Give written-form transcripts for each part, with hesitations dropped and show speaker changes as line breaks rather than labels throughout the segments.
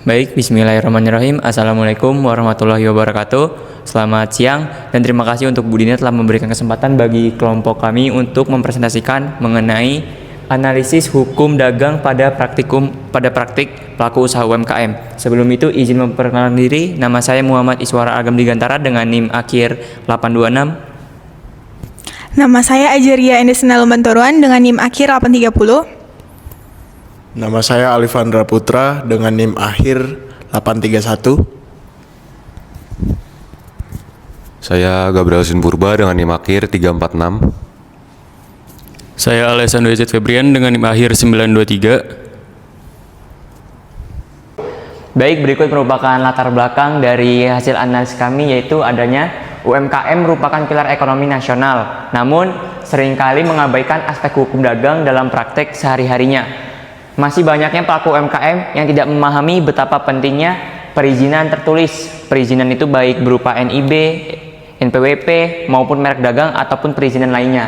Baik, bismillahirrahmanirrahim. Assalamualaikum warahmatullahi wabarakatuh. Selamat siang dan terima kasih untuk Bu Dina telah memberikan kesempatan bagi kelompok kami untuk mempresentasikan mengenai analisis hukum dagang pada praktik pelaku usaha UMKM. Sebelum itu izin memperkenalkan diri, nama saya Muhammad Iswara Agam Digantara dengan NIM akhir 826.
Nama saya Ajaria Endesina Lumbantoruan dengan NIM akhir 830.
Nama saya Alifandra Putra dengan NIM akhir 831.
Saya Gabriel Sinpurba dengan NIM akhir 346.
Saya Alessandro Z. Febrian dengan NIM akhir 923.
Baik, berikut merupakan latar belakang dari hasil analisis kami, yaitu adanya UMKM merupakan pilar ekonomi nasional, namun seringkali mengabaikan aspek hukum dagang dalam praktek sehari-harinya. Masih banyaknya pelaku UMKM yang tidak memahami betapa pentingnya perizinan tertulis. Perizinan itu baik berupa NIB, NPWP, maupun merek dagang ataupun perizinan lainnya.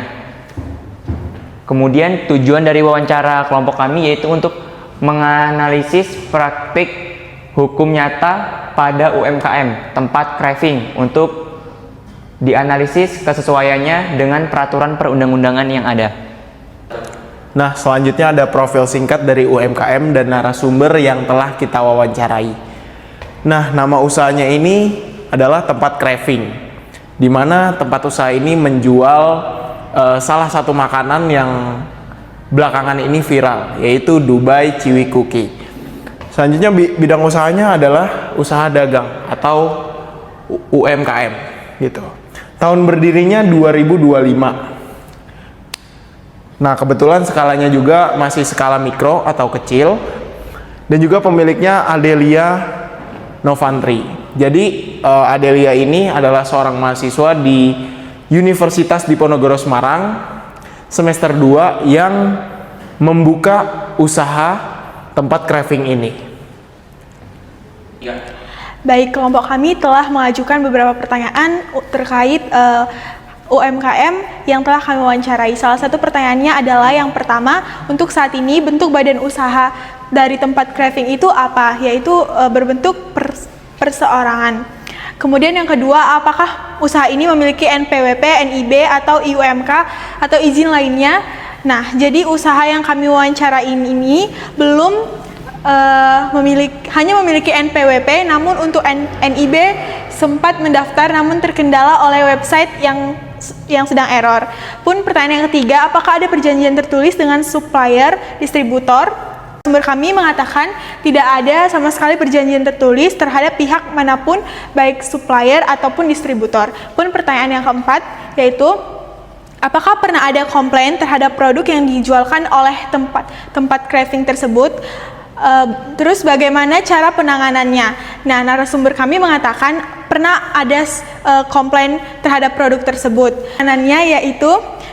Kemudian tujuan dari wawancara kelompok kami yaitu untuk menganalisis praktik hukum nyata pada UMKM tempat crafting untuk dianalisis kesesuaiannya dengan peraturan perundang-undangan yang ada.
Nah, selanjutnya ada profil singkat dari UMKM dan narasumber yang telah kita wawancarai. Nah, nama usahanya ini adalah tempat crafting, di mana tempat usaha ini menjual salah satu makanan yang belakangan ini viral, yaitu Dubai Chewy Cookie. Selanjutnya bidang usahanya adalah usaha dagang atau UMKM gitu. Tahun berdirinya 2025. Nah, kebetulan skalanya juga masih skala mikro atau kecil, dan juga pemiliknya Adelia Novantri. Jadi Adelia ini adalah seorang mahasiswa di Universitas Diponegoro Semarang semester 2 yang membuka usaha tempat crafting ini.
Baik, kelompok kami telah mengajukan beberapa pertanyaan terkait UMKM yang telah kami wawancarai. Salah satu pertanyaannya adalah yang pertama, untuk saat ini bentuk badan usaha dari tempat crafting itu apa? Yaitu berbentuk perseorangan. Kemudian yang kedua, apakah usaha ini memiliki NPWP, NIB, atau IUMK, atau izin lainnya? Nah, jadi usaha yang kami wawancarain ini belum hanya memiliki NPWP, namun untuk NIB sempat mendaftar namun terkendala oleh website yang sedang error. Pun pertanyaan yang ketiga, apakah ada perjanjian tertulis dengan supplier, distributor? Sumber kami mengatakan tidak ada sama sekali perjanjian tertulis terhadap pihak manapun, baik supplier ataupun distributor. Pun pertanyaan yang keempat, yaitu apakah pernah ada komplain terhadap produk yang dijualkan oleh tempat crafting tersebut? Terus bagaimana cara penanganannya? Nah, narasumber kami mengatakan pernah ada komplain terhadap produk tersebut. Penanganannya yaitu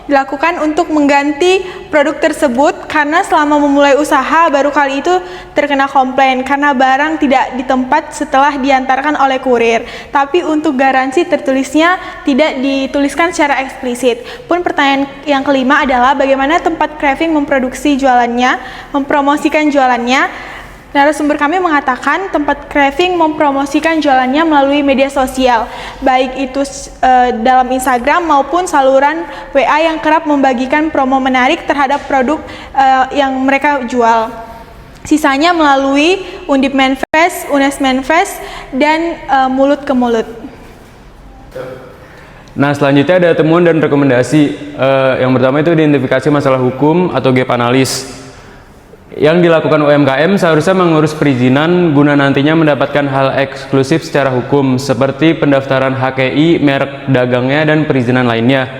dilakukan untuk mengganti produk tersebut karena selama memulai usaha baru kali itu terkena komplain karena barang tidak di tempat setelah diantarkan oleh kurir. Tapi untuk garansi tertulisnya tidak dituliskan secara eksplisit. Pun pertanyaan yang kelima adalah bagaimana tempat crafting memproduksi jualannya, mempromosikan jualannya. Narasumber kami mengatakan tempat crafting mempromosikan jualannya melalui media sosial, baik itu dalam Instagram maupun saluran WA yang kerap membagikan promo menarik terhadap produk yang mereka jual. Sisanya melalui Undip Manfest, UNES Manfest, dan mulut ke mulut.
Nah, selanjutnya ada temuan dan rekomendasi. Yang pertama itu identifikasi masalah hukum atau gap analis. Yang dilakukan UMKM seharusnya mengurus perizinan guna nantinya mendapatkan hal eksklusif secara hukum seperti pendaftaran HKI, merek dagangnya, dan perizinan lainnya.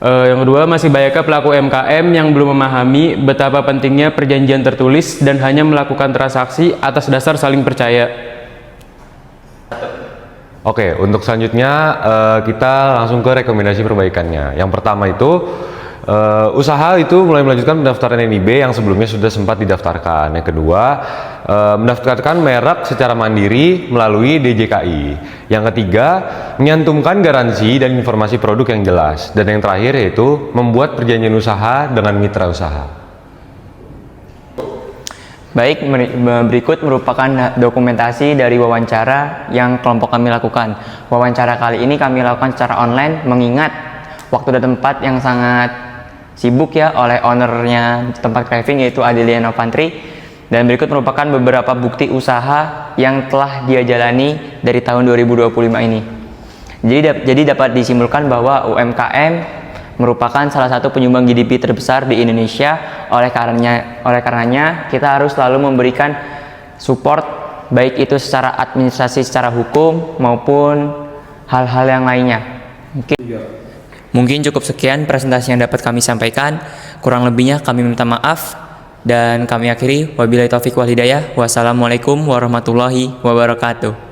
Yang kedua, masih banyaknya pelaku UMKM yang belum memahami betapa pentingnya perjanjian tertulis dan hanya melakukan transaksi atas dasar saling percaya.
Oke, untuk selanjutnya kita langsung ke rekomendasi perbaikannya. Yang pertama itu usaha itu mulai melanjutkan pendaftaran NIB yang sebelumnya sudah sempat didaftarkan. Yang kedua, mendaftarkan merek secara mandiri melalui DJKI. Yang ketiga, menyantumkan garansi dan informasi produk yang jelas. Dan yang terakhir yaitu membuat perjanjian usaha dengan mitra usaha.
Baik, berikut merupakan dokumentasi dari wawancara yang kelompok kami lakukan. Wawancara kali ini kami lakukan secara online mengingat waktu dan tempat yang sangat sibuk ya oleh ownernya tempat craving yaitu Adelia Novantri. Dan berikut merupakan beberapa bukti usaha yang telah dia jalani dari tahun 2025 ini. Jadi dapat disimpulkan bahwa UMKM merupakan salah satu penyumbang GDP terbesar di Indonesia. Oleh karenanya kita harus selalu memberikan support baik itu secara administrasi, secara hukum maupun hal-hal yang lainnya. Mungkin cukup sekian presentasi yang dapat kami sampaikan. Kurang lebihnya kami minta maaf dan kami akhiri. Wabillahi taufiq wal hidayah. Wassalamualaikum warahmatullahi wabarakatuh.